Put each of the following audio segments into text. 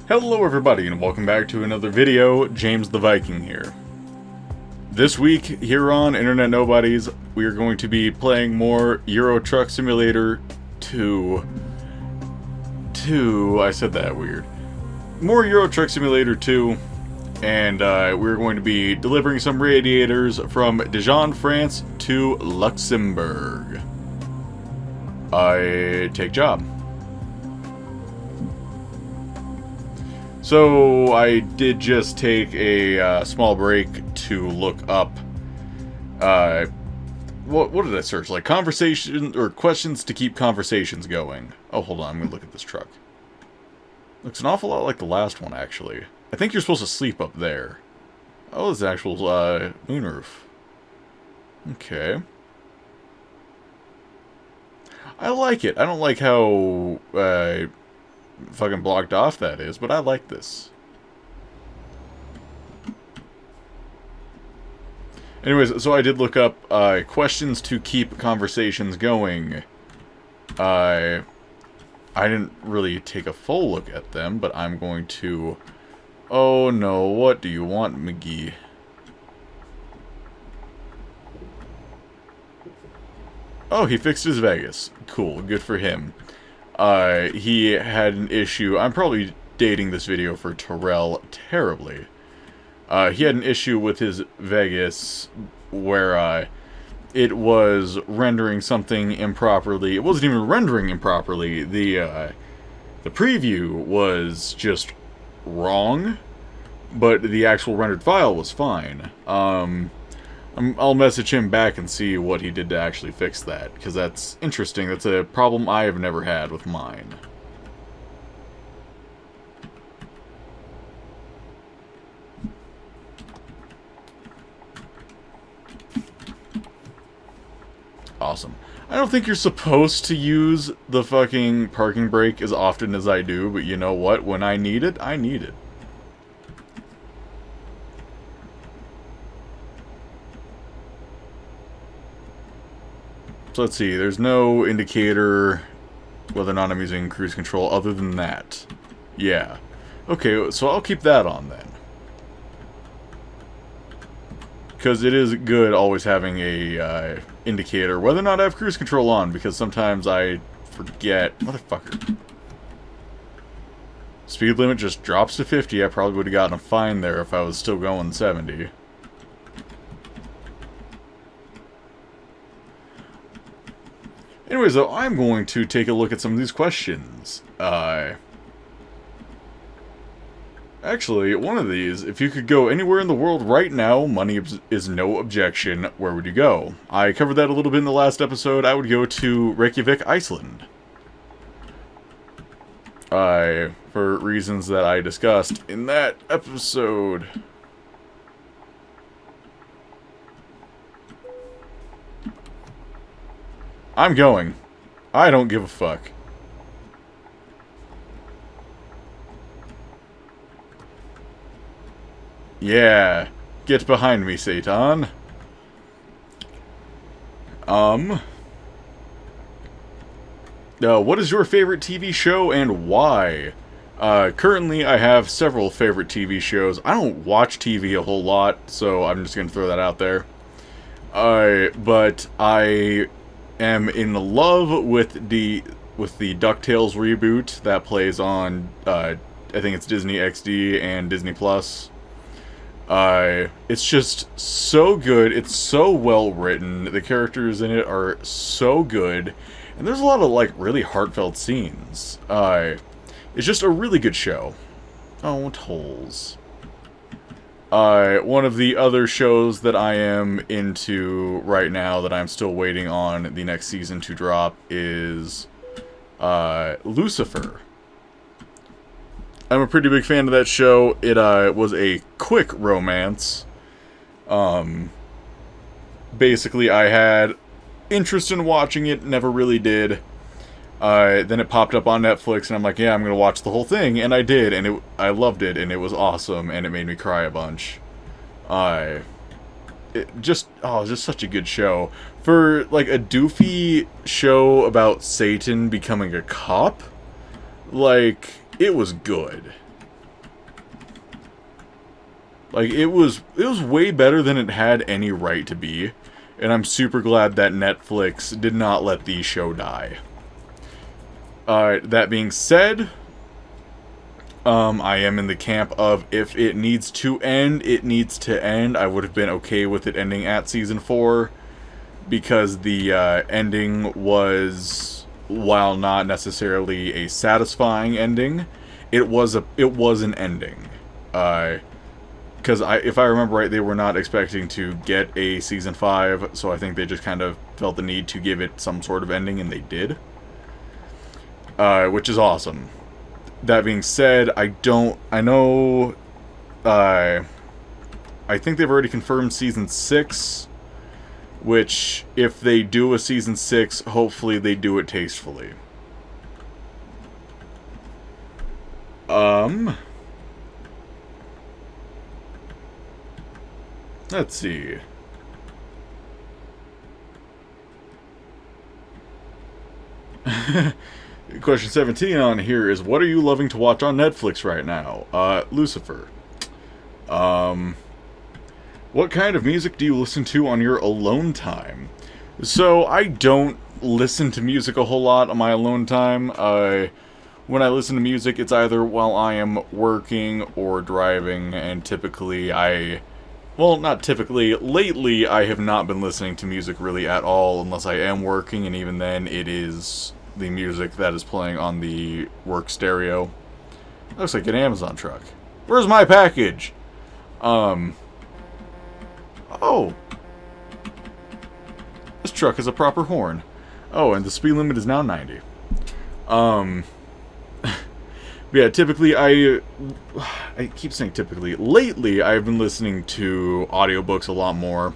Hello everybody and welcome back to another video. James the Viking here. This week here on Internet Nobodies we are going to be playing more Euro Truck Simulator 2. I said that weird. More Euro Truck Simulator 2, and we're going to be delivering some radiators from Dijon, France to Luxembourg. I take job. So I did just take a small break to look up, what did I search? Like conversation, or questions to keep conversations going. Oh, hold on, I'm gonna look at this truck. Looks an awful lot like the last one, actually. I think you're supposed to sleep up there. Oh, it's actual, moonroof. Okay. I like it. I don't like how, fucking blocked off that is, but I like this. Anyways, so I did look up questions to keep conversations going. I didn't really take a full look at them, but I'm going to... Oh no, what do you want, McGee? Oh, he fixed his Vegas. Cool, good for him. He had an issue. I'm probably dating this video for Terrell terribly. He had an issue with his Vegas where it was rendering something improperly. It wasn't even rendering improperly. The preview was just wrong, but the actual rendered file was fine. I'll message him back and see what he did to actually fix that, because that's interesting. That's a problem I have never had with mine. Awesome. I don't think you're supposed to use the fucking parking brake as often as I do, but you know what? When I need it, I need it. So let's see, there's no indicator whether or not I'm using cruise control other than that. Yeah. Okay, so I'll keep that on then. Because it is good always having a indicator, whether or not I have cruise control on, because sometimes I forget. Motherfucker. Speed limit just drops to 50, I probably would have gotten a fine there if I was still going 70. Anyways, though, I'm going to take a look at some of these questions. Actually, one of these, if you could go anywhere in the world right now, money is no objection, where would you go? I covered that a little bit in the last episode. I would go to Reykjavik, Iceland. For reasons that I discussed in that episode. I'm going. I don't give a fuck. Yeah. Get behind me, Satan. What is your favorite TV show and why? Currently I have several favorite TV shows. I don't watch TV a whole lot, so I'm just gonna throw that out there. But I am in love with the DuckTales reboot that plays on, I think it's Disney XD and Disney Plus. It's just so good. It's so well written. The characters in it are so good. And there's a lot of, like, really heartfelt scenes. It's just a really good show. Oh, tolls. One of the other shows that I am into right now that I'm still waiting on the next season to drop is, Lucifer. I'm a pretty big fan of that show. It, was a quick romance. Basically, I had interest in watching it, never really did. Then it popped up on Netflix, and I'm like, yeah, I'm gonna watch the whole thing, and I did, and I loved it, and it was awesome, and it made me cry a bunch. Just such a good show. For, like, a doofy show about Satan becoming a cop, like, it was good. Like, it was way better than it had any right to be, and I'm super glad that Netflix did not let the show die. That being said, I am in the camp of if it needs to end, it needs to end. I would have been okay with it ending at season 4, because the ending was, while not necessarily a satisfying ending, it was an ending. Because if I remember right, they were not expecting to get a season 5, so I think they just kind of felt the need to give it some sort of ending, and they did. Which is awesome. That being said, I think they've already confirmed season 6, which, if they do a season 6, hopefully they do it tastefully. Let's see. Question 17 on here is, what are you loving to watch on Netflix right now? Lucifer. What kind of music do you listen to on your alone time? So, I don't listen to music a whole lot on my alone time. When I listen to music, it's either while I am working or driving, and typically well, not typically, lately I have not been listening to music really at all unless I am working, and even then it is the music that is playing on the work stereo. Looks like an Amazon truck. Where's my package? Oh. This truck has a proper horn. Oh, and the speed limit is now 90. Yeah, typically I keep saying typically. Lately, I've been listening to audiobooks a lot more.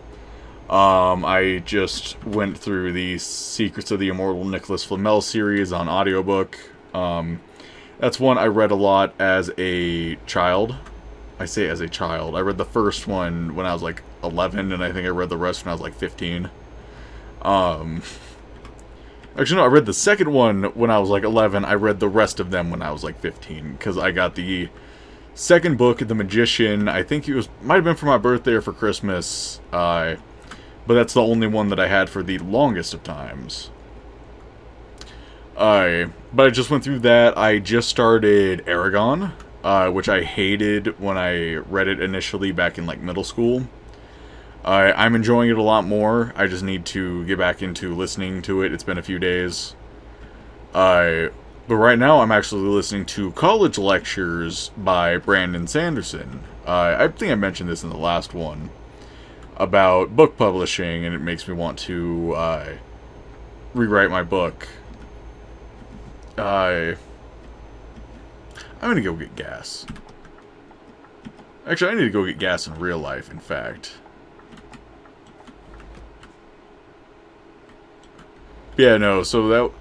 I just went through the Secrets of the Immortal Nicholas Flamel series on audiobook. That's one I read a lot as a child. I say as a child. I read the first one when I was like 11, and I think I read the rest when I was like 15. Actually, no, I read the second one when I was like 11. I read the rest of them when I was like 15, because I got the second book, The Magician. I think might have been for my birthday or for Christmas. But that's the only one that I had for the longest of times. But I just went through that. I just started Aragon, which I hated when I read it initially back in like middle school. I'm enjoying it a lot more. I just need to get back into listening to it. It's been a few days. But right now I'm actually listening to College Lectures by Brandon Sanderson. I think I mentioned this in the last one about book publishing, and it makes me want to rewrite my book. I'm gonna go get gas. Actually, I need to go get gas in real life, in fact. Yeah, no, so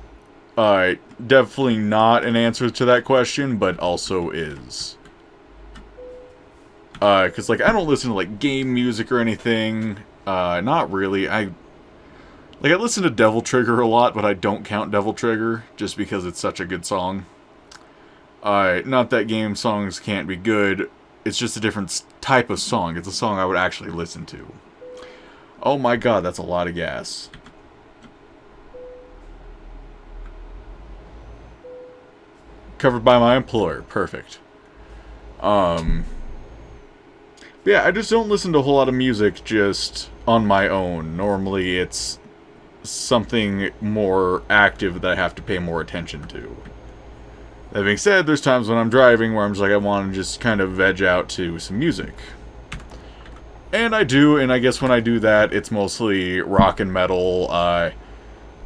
that, definitely not an answer to that question, but also is. Cause, like, I don't listen to, like, game music or anything, not really. I listen to Devil Trigger a lot, but I don't count Devil Trigger, just because it's such a good song. Not that game songs can't be good, it's just a different type of song. It's a song I would actually listen to. Oh my god, that's a lot of gas. Covered by my employer. Perfect. Yeah, I just don't listen to a whole lot of music just on my own. Normally, it's something more active that I have to pay more attention to. That being said, there's times when I'm driving where I'm just like, I want to just kind of veg out to some music. And I do, and I guess when I do that, it's mostly rock and metal,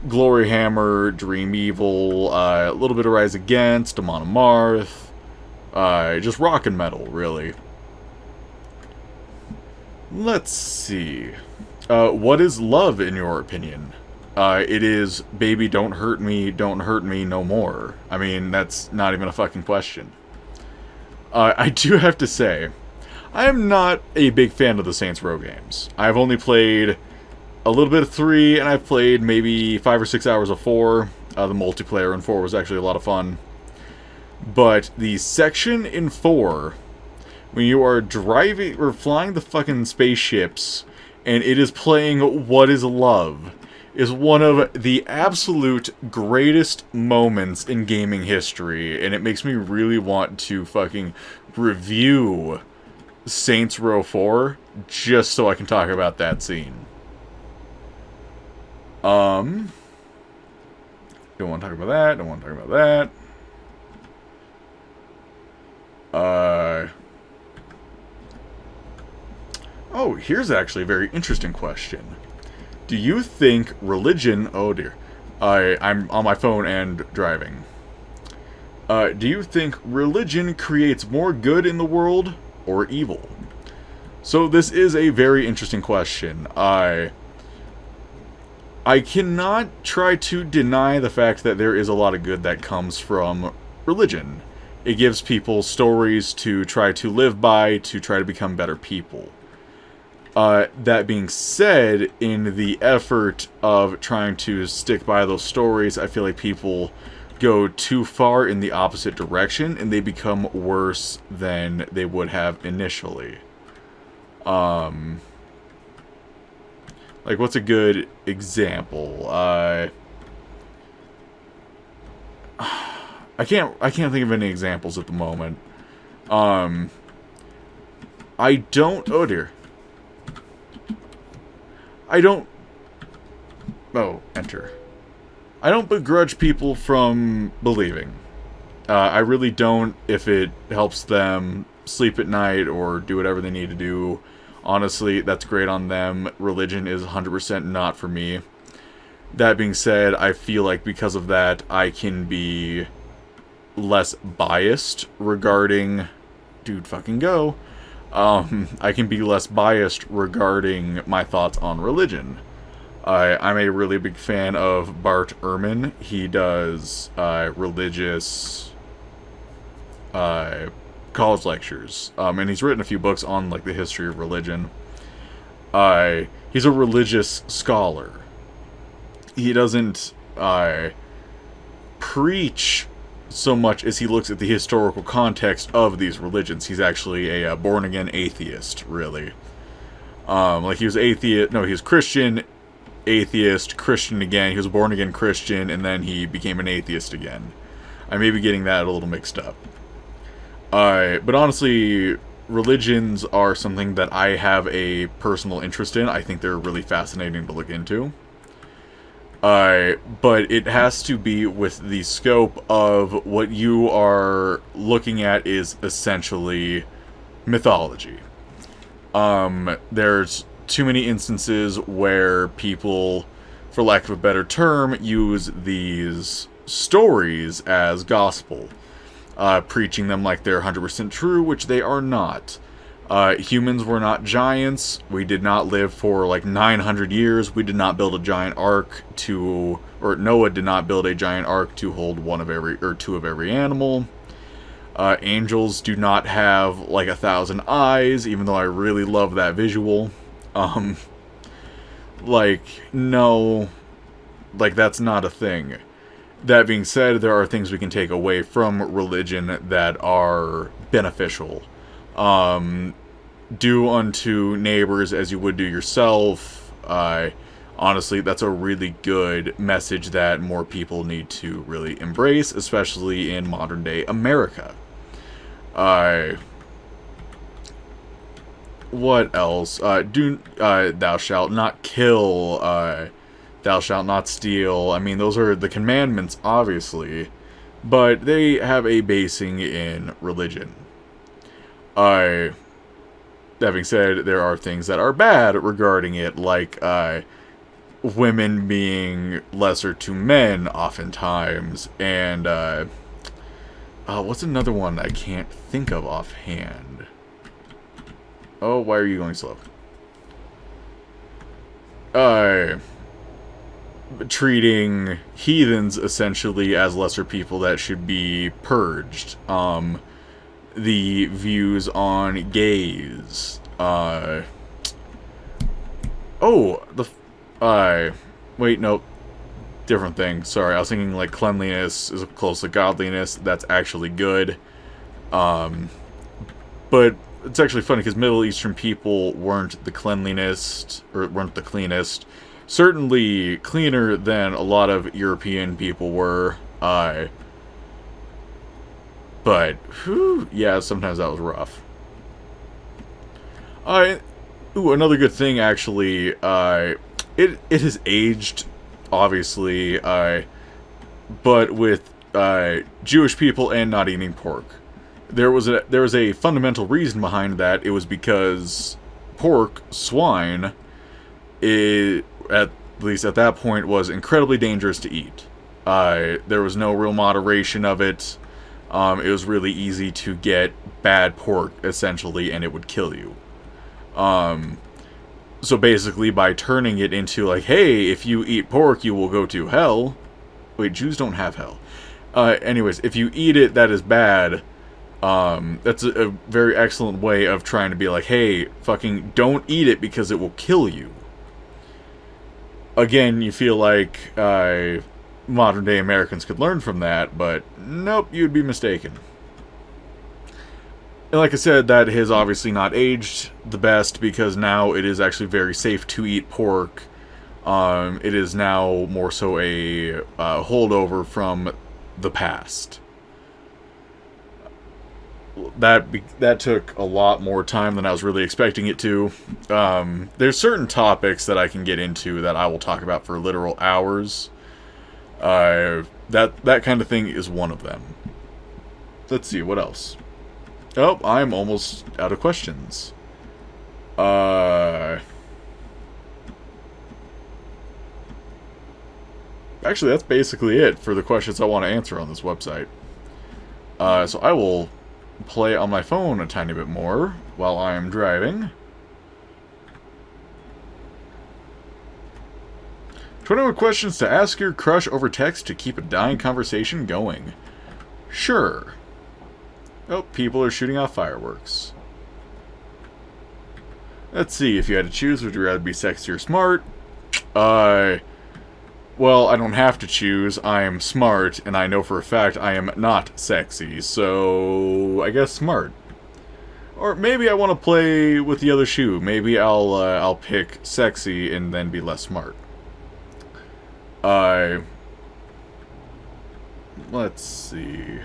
Glory Hammer, Dream Evil, a little bit of Rise Against, Amon Amarth, just rock and metal, really. Let's see. What is love, in your opinion? It is, baby, don't hurt me no more. I mean, that's not even a fucking question. I do have to say, I am not a big fan of the Saints Row games. I've only played a little bit of 3, and I've played maybe 5 or 6 hours of 4. The multiplayer in 4 was actually a lot of fun. But the section in 4 when you are driving or flying the fucking spaceships and it is playing What Is Love is one of the absolute greatest moments in gaming history, and it makes me really want to fucking review Saints Row 4 just so I can talk about that scene. Don't want to talk about that, don't want to talk about that. Oh, here's actually a very interesting question. Do you think religion... Oh dear. I'm on my phone and driving. Do you think religion creates more good in the world or evil? So this is a very interesting question. I cannot try to deny the fact that there is a lot of good that comes from religion. It gives people stories to try to live by, to try to become better people. That being said, in the effort of trying to stick by those stories, I feel like people go too far in the opposite direction, and they become worse than they would have initially. Like, what's a good example? I can't think of any examples at the moment. I don't... Oh, dear. Oh, enter. I don't begrudge people from believing. I really don't if it helps them sleep at night or do whatever they need to do. Honestly, that's great on them. Religion is 100% not for me. That being said, I feel like because of that, I can be less biased regarding... Dude, fucking go. I can be less biased regarding my thoughts on religion. I'm a really big fan of Bart Ehrman. He does religious college lectures, and he's written a few books on like the history of religion. He's a religious scholar. He doesn't preach so much as he looks at the historical context of these religions. He's actually a born-again atheist, really. Like, he was atheist... No, he was Christian, atheist, Christian again. He was a born-again Christian, and then he became an atheist again. I may be getting that a little mixed up. But honestly, religions are something that I have a personal interest in. I think they're really fascinating to look into. But it has to be with the scope of what you are looking at is essentially mythology. There's too many instances where people, for lack of a better term, use these stories as gospel, preaching them like they're 100% true, which they are not. Humans were not giants. We did not live for like 900 years. We did not build a giant ark or Noah did not build a giant ark to hold two of every animal. Angels do not have like 1,000 eyes, even though I really love that visual. No, that's not a thing. That being said, there are things we can take away from religion that are beneficial. Do unto neighbors as you would do yourself. Honestly, that's a really good message that more people need to really embrace, especially in modern day America. What else? Thou shalt not kill, thou shalt not steal. I mean, those are the commandments, obviously, but they have a basing in religion. That being said, there are things that are bad regarding it, like women being lesser to men oftentimes, and what's another one I can't think of offhand? Oh, why are you going slow? Treating heathens essentially as lesser people that should be purged. The views on gays. Wait, nope. Different thing. Sorry, I was thinking like cleanliness is close to godliness. That's actually good. But it's actually funny because Middle Eastern people weren't the cleanliest, or weren't the cleanest. Certainly cleaner than a lot of European people were. But, whew, yeah, sometimes that was rough. Ooh, another good thing, actually, it has aged, obviously, but with, Jewish people and not eating pork. There was a fundamental reason behind that. It was because pork, swine, at least at that point, was incredibly dangerous to eat. There was no real moderation of it. It was really easy to get bad pork, essentially, and it would kill you. So basically, by turning it into, like, hey, if you eat pork, you will go to hell. Wait, Jews don't have hell. Anyways, if you eat it, that is bad. That's a very excellent way of trying to be like, hey, fucking don't eat it because it will kill you. Again, you feel like, modern day Americans could learn from that, but nope, you'd be mistaken. And like I said, that has obviously not aged the best because now it is actually very safe to eat pork. It is now more so a holdover from the past. That took a lot more time than I was really expecting it to. There's certain topics that I can get into that I will talk about for literal hours. That kind of thing is one of them. Let's see, what else? Oh, I'm almost out of questions. Actually, that's basically it for the questions I want to answer on this website. So I will play on my phone a tiny bit more while I am driving. 21 questions to ask your crush over text to keep a dying conversation going. Sure. Oh, people are shooting off fireworks. Let's see, if you had to choose, would you rather be sexy or smart? Well, I don't have to choose. I am smart, and I know for a fact I am not sexy, so I guess smart. Or maybe I want to play with the other shoe. Maybe I'll pick sexy and then be less smart. Let's see.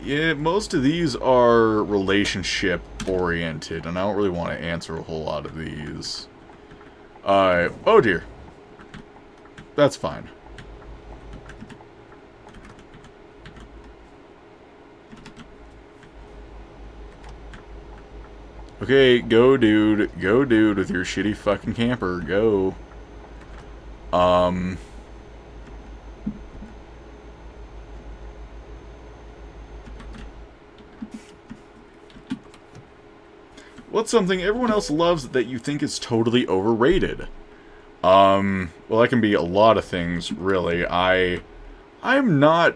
Yeah, most of these are relationship-oriented, and I don't really want to answer a whole lot of these. Oh dear. That's fine. Okay, go dude. Go dude with your shitty fucking camper. Go. What's something everyone else loves that you think is totally overrated? Well, that can be a lot of things, really. I'm not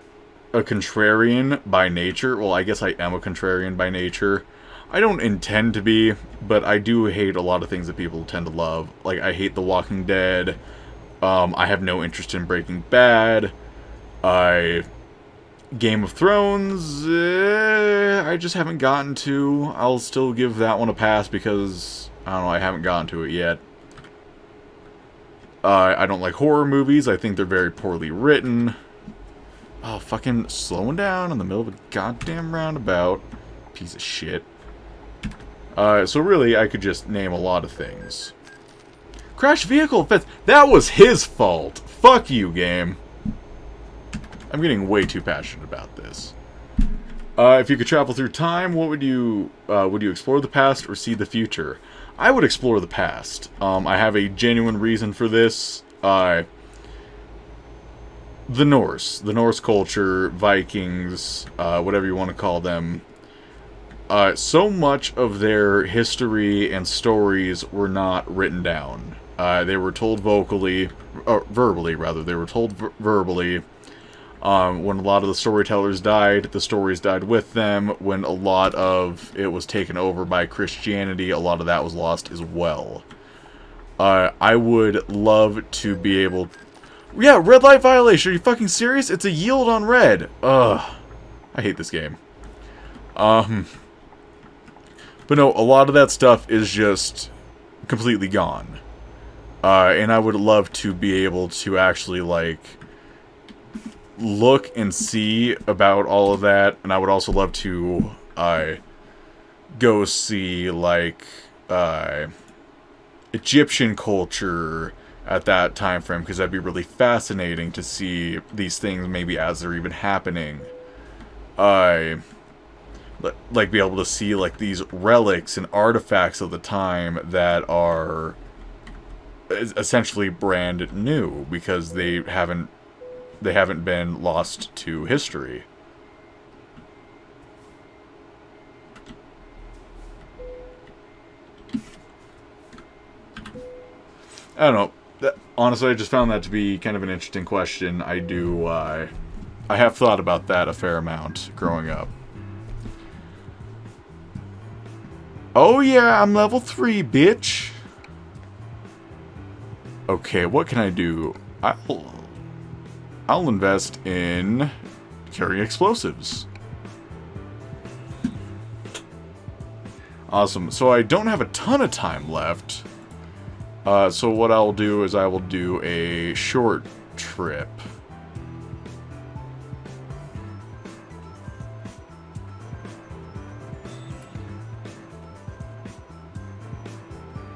a contrarian by nature. Well, I guess I am a contrarian by nature. I don't intend to be, but I do hate a lot of things that people tend to love. Like, I hate The Walking Dead. I have no interest in Breaking Bad. Game of Thrones, I just haven't gotten to. I'll still give that one a pass because, I don't know, I haven't gotten to it yet. I don't like horror movies. I think they're very poorly written. Oh, fucking slowing down in the middle of a goddamn roundabout. Piece of shit. So really, I could just name a lot of things. Crash vehicle offense. That was his fault. Fuck you, game. I'm getting way too passionate about this. If you could travel through time, what would you explore the past or see the future? I would explore the past. I have a genuine reason for this. The Norse culture, Vikings, whatever you want to call them. So much of their history and stories were not written down. They were told verbally, rather. They were told verbally. When a lot of the storytellers died, the stories died with them. When a lot of it was taken over by Christianity, a lot of that was lost as well. I would love to be able... Yeah, red light violation. Are you fucking serious? It's a yield on red. Ugh. I hate this game. But no, a lot of that stuff is just completely gone. And I would love to be able to actually, like, look and see about all of that. And I would also love to, go see, like, Egyptian culture at that time frame, because that'd be really fascinating to see these things maybe as they're even happening. Like, be able to see, like, these relics and artifacts of the time that are essentially brand new, because they haven't been lost to history. I don't know. Honestly, I just found that to be kind of an interesting question. I have thought about that a fair amount growing up. Oh yeah, I'm level 3, bitch! Okay, what can I do? I'll invest in carrying explosives. Awesome. So I don't have a ton of time left. So what I'll do is I will do a short trip.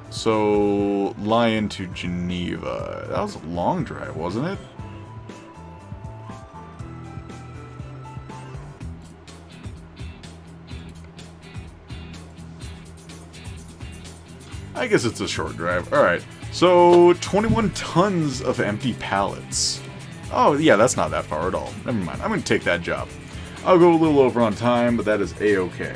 So, Lyon to Geneva. That was a long drive, wasn't it? I guess it's a short drive. Alright. So, 21 tons of empty pallets. Oh, yeah, that's not that far at all. Never mind. I'm going to take that job. I'll go a little over on time, but that is A-okay.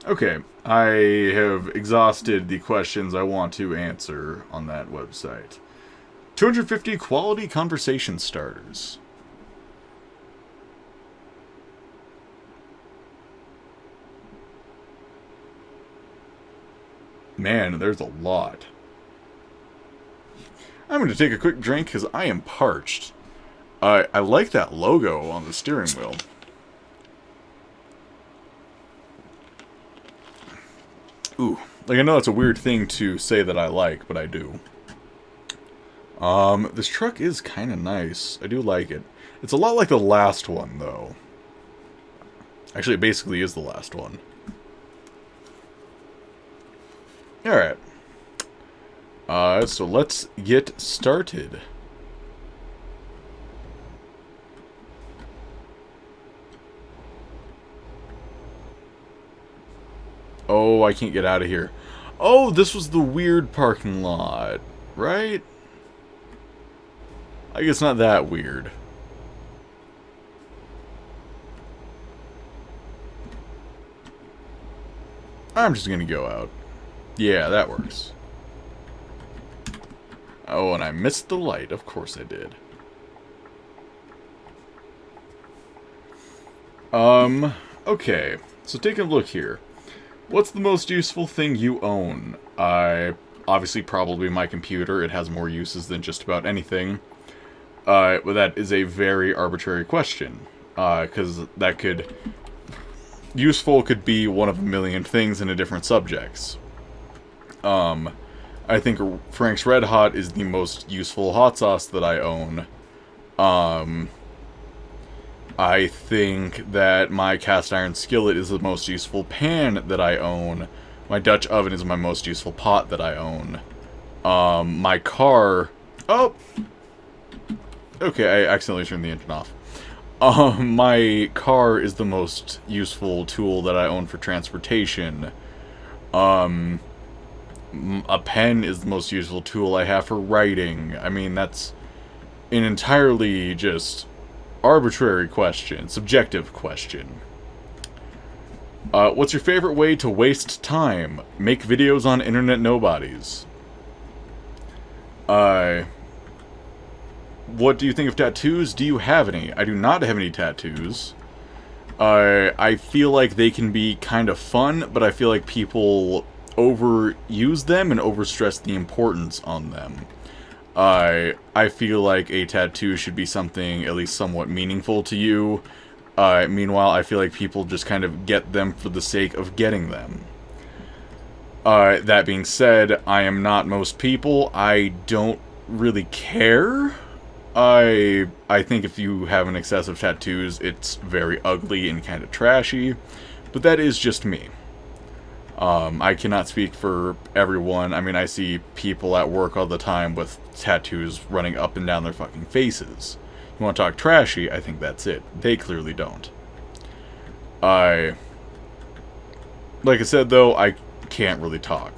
Okay, I have exhausted the questions I want to answer on that website. 250 quality conversation starters. Man, there's a lot. I'm going to take a quick drink because I am parched. I like that logo on the steering wheel. Ooh, like, I know that's a weird thing to say that I like, but I do. This truck is kind of nice. I do like it. It's a lot like the last one, though. Actually, it basically is the last one. Alright. So let's get started. Oh, I can't get out of here. Oh, this was the weird parking lot, right? I guess not that weird. I'm just gonna go out. Yeah, that works. Oh, and I missed the light. Of course I did. Okay. So taking a look here. What's the most useful thing you own? Obviously probably my computer. It has more uses than just about anything. But that is a very arbitrary question. Because that could... Useful could be one of a million things in a different subjects. I think Frank's Red Hot is the most useful hot sauce that I own. I think that my cast iron skillet is the most useful pan that I own. My Dutch oven is my most useful pot that I own. My car... Oh! Okay, I accidentally turned the engine off. My car is the most useful tool that I own for transportation. A pen is the most useful tool I have for writing. I mean, that's an entirely just... arbitrary question, subjective question. What's your favorite way to waste time? Make videos on internet nobodies. What do you think of tattoos? Do you have any? I do not have any tattoos. I feel like they can be kind of fun, but I feel like people overuse them and overstress the importance on them. I feel like a tattoo should be something at least somewhat meaningful to you. Meanwhile, I feel like people just kind of get them for the sake of getting them. That being said, I am not most people. I don't really care. I think if you have an excessive tattoos, it's very ugly and kind of trashy. But that is just me. I cannot speak for everyone. I mean, I see people at work all the time with tattoos running up and down their fucking faces. You want to talk trashy? I think that's it. They clearly don't. Like I said, though, I can't really talk.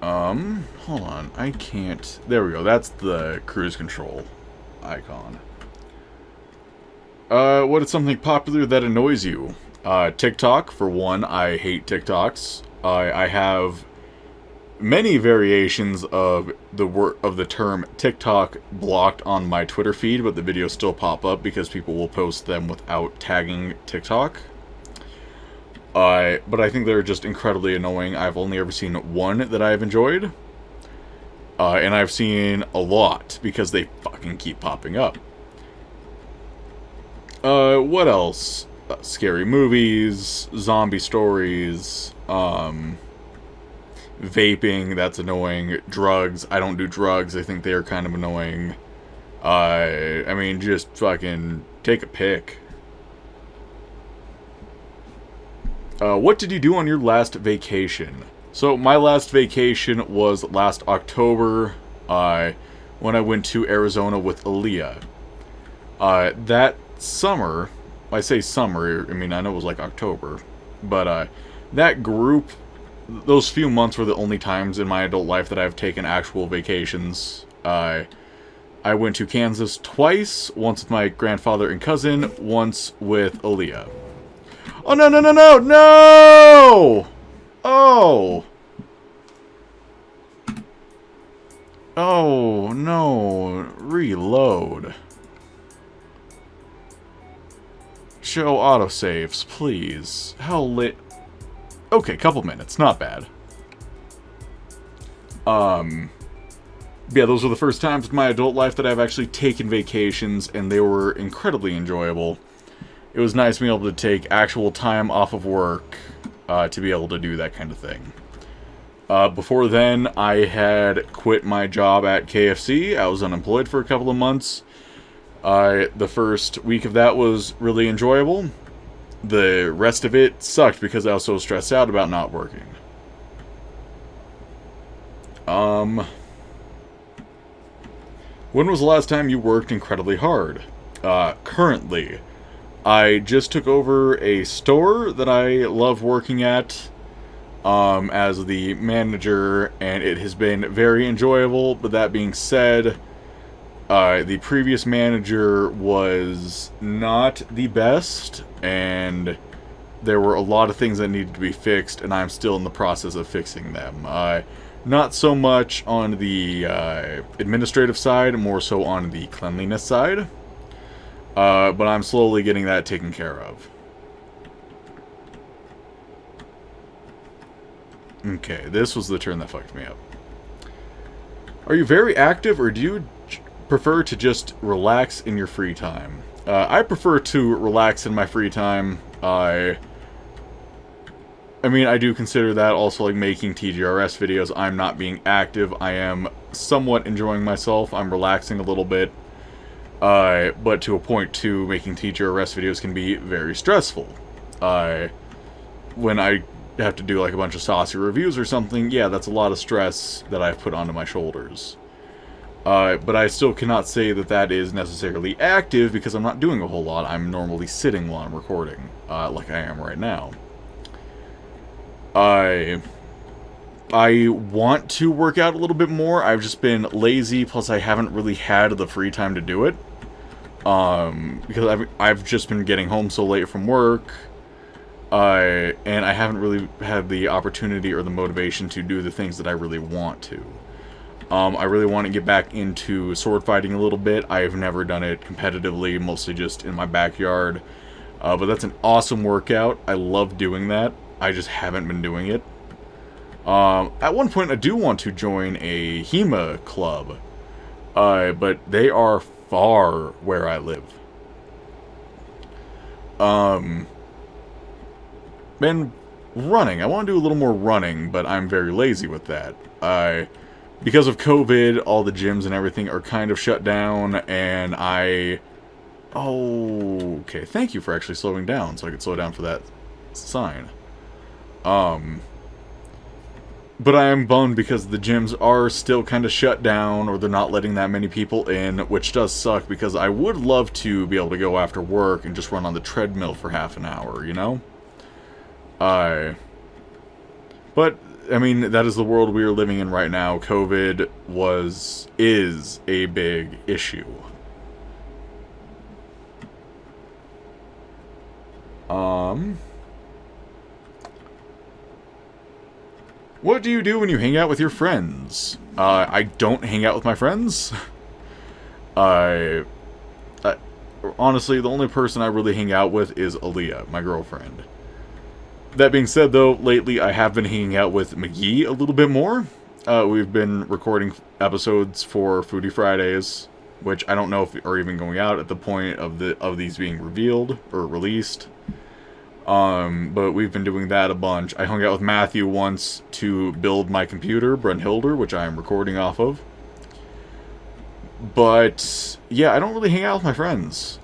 Hold on. I can't... There we go. That's the cruise control icon. What is something popular that annoys you? TikTok, for one. I hate TikToks. I have many variations of the term TikTok blocked on my Twitter feed, but the videos still pop up because people will post them without tagging TikTok. But I think they're just incredibly annoying. I've only ever seen one that I've enjoyed. And I've seen a lot because they fucking keep popping up. What else? Scary movies, zombie stories, vaping, that's annoying. Drugs, I don't do drugs, I think they are kind of annoying. I mean, just fucking take a pick. What did you do on your last vacation? So, my last vacation was last October, when I went to Arizona with Aaliyah. That summer, I say summer, I mean, I know it was like October, but, that group, those few months were the only times in my adult life that I've taken actual vacations. I went to Kansas twice, once with my grandfather and cousin, once with Aaliyah. Oh, no, no, no, no, no! Oh! Oh, no. Reload. Show autosaves, please. How lit... Okay, couple minutes. Not bad. Yeah, those were the first times in my adult life that I've actually taken vacations, and they were incredibly enjoyable. It was nice being able to take actual time off of work to be able to do that kind of thing. Before then, I had quit my job at KFC. I was unemployed for a couple of months. The first week of that was really enjoyable. The rest of it sucked because I was so stressed out about not working. When was the last time you worked incredibly hard? Currently. I just took over a store that I love working at as the manager, and it has been very enjoyable. But that being said, the previous manager was not the best, and there were a lot of things that needed to be fixed, and I'm still in the process of fixing them. Not so much on the administrative side, more so on the cleanliness side. But I'm slowly getting that taken care of. Okay, this was the turn that fucked me up. Are you very active, or do you prefer to just relax in your free time? I prefer to relax in my free time. I mean, I do consider that also like making TGRS videos. I'm not being active. I am somewhat enjoying myself. I'm relaxing a little bit. But to a point too, making TGRS videos can be very stressful. When I have to do like a bunch of saucy reviews or something, yeah, that's a lot of stress that I've put onto my shoulders. But I still cannot say that that is necessarily active because I'm not doing a whole lot. I'm normally sitting while I'm recording, like I am right now. I want to work out a little bit more. I've just been lazy, plus I haven't really had the free time to do it. Because I've just been getting home so late from work, and I haven't really had the opportunity or the motivation to do the things that I really want to. I really want to get back into sword fighting a little bit. I've never done it competitively, mostly just in my backyard. But that's an awesome workout. I love doing that. I just haven't been doing it. At one point, I do want to join a HEMA club. But they are far where I live. Been running. I want to do a little more running, but I'm very lazy with that. Because of COVID, all the gyms and everything are kind of shut down, and oh, okay, thank you for actually slowing down, so I could slow down for that sign. But I am bummed because the gyms are still kind of shut down, or they're not letting that many people in, which does suck, because I would love to be able to go after work and just run on the treadmill for half an hour, you know? But, I mean, that is the world we are living in right now. COVID is a big issue. What do you do when you hang out with your friends? I don't hang out with my friends. Honestly, the only person I really hang out with is Aaliyah, my girlfriend. That being said, though, lately I have been hanging out with McGee a little bit more. We've been recording episodes for Foodie Fridays, which I don't know if are even going out at the point of these being revealed or released. But we've been doing that a bunch. I hung out with Matthew once to build my computer, Brunhilder, which I am recording off of. But, yeah, I don't really hang out with my friends.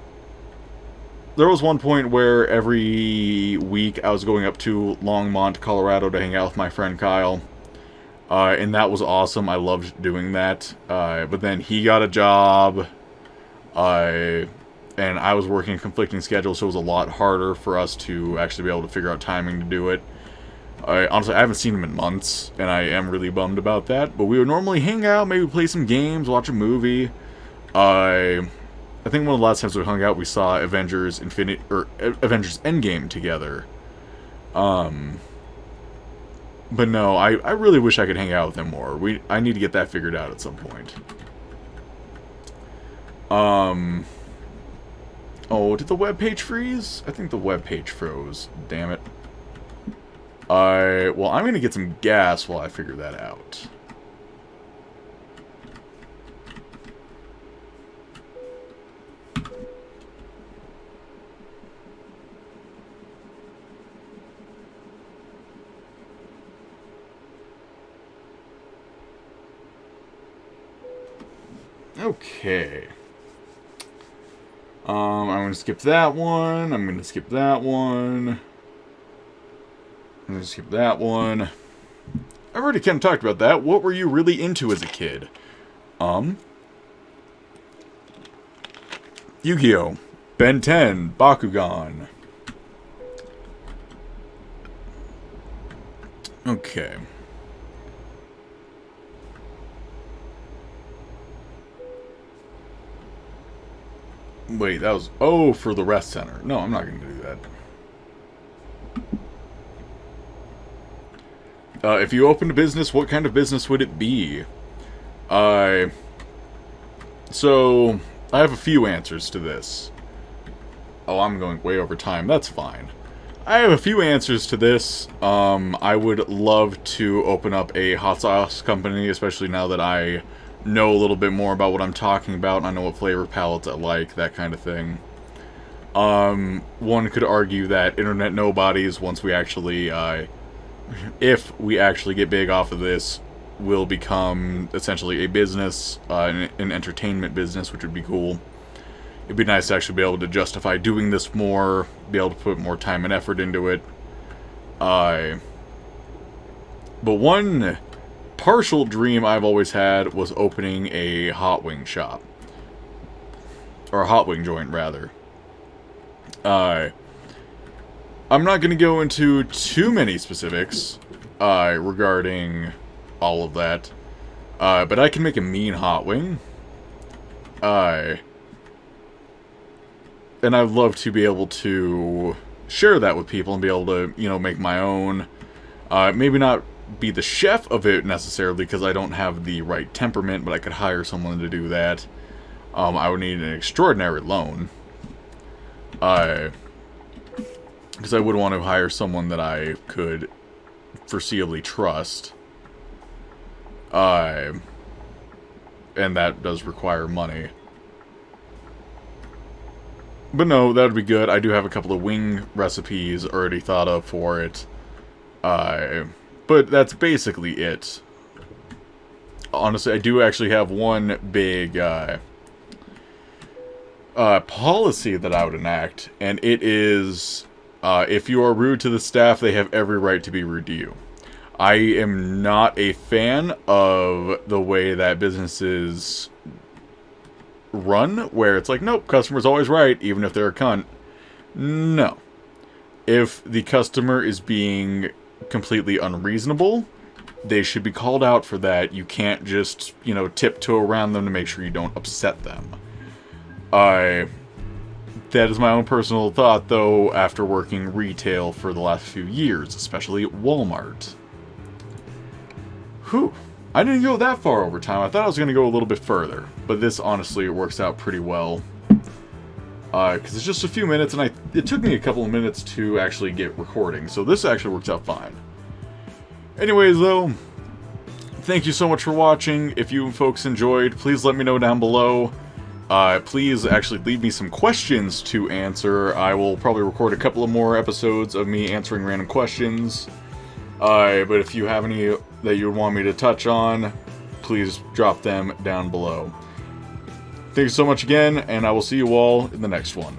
There was one point where every week I was going up to Longmont, Colorado to hang out with my friend Kyle. And that was awesome. I loved doing that. But then he got a job. And I was working a conflicting schedule, so it was a lot harder for us to actually be able to figure out timing to do it. Honestly, I haven't seen him in months, and I am really bummed about that. But we would normally hang out, maybe play some games, watch a movie. I think one of the last times we hung out, we saw Avengers Endgame together. But no, I really wish I could hang out with him more. I need to get that figured out at some point. Oh, did the webpage freeze? I think the webpage froze. Damn it. Well, I'm gonna get some gas while I figure that out. Okay. I'm going to skip that one. I'm going to skip that one. I'm going to skip that one. I've already kind of talked about that. What were you really into as a kid? Yu-Gi-Oh! Ben 10, Bakugan. Okay. Wait, that was... Oh, for the rest center. No, I'm not going to do that. If you opened a business, what kind of business would it be? So, I have a few answers to this. Oh, I'm going way over time. That's fine. I have a few answers to this. I would love to open up a hot sauce company, especially now that I know a little bit more about what I'm talking about, and I know what flavor palettes I like, that kind of thing. One could argue that Internet Nobodies, once we actually, if we actually get big off of this, will become essentially a business, an entertainment business, which would be cool. It'd be nice to actually be able to justify doing this more, be able to put more time and effort into it. But one partial dream I've always had was opening a hot wing shop. Or a hot wing joint, rather. I'm not going to go into too many specifics regarding all of that. But I can make a mean hot wing. and I'd love to be able to share that with people and be able to, make my own. Maybe not be the chef of it necessarily because I don't have the right temperament, but I could hire someone to do that. I would need an extraordinary loan. Because I would want to hire someone that I could foreseeably trust. And that does require money. But no, that would be good. I do have a couple of wing recipes already thought of for it. But that's basically it. Honestly, I do actually have one big policy that I would enact, and it is, if you are rude to the staff, they have every right to be rude to you. I am not a fan of the way that businesses run, where it's like, nope, customer's always right, even if they're a cunt. No. If the customer is being completely unreasonable, they should be called out for that. You can't just, tiptoe around them to make sure you don't upset them. That is my own personal thought, though, after working retail for the last few years, especially at Walmart. Whew. I didn't go that far over time. I thought I was going to go a little bit further, but this, honestly, works out pretty well. Because it's just a few minutes, and it took me a couple of minutes to actually get recording, so this actually works out fine. Anyways, though, thank you so much for watching. If you folks enjoyed, please let me know down below. Please actually leave me some questions to answer. I will probably record a couple of more episodes of me answering random questions. But if you have any that you would want me to touch on, please drop them down below. Thank you so much again, and I will see you all in the next one.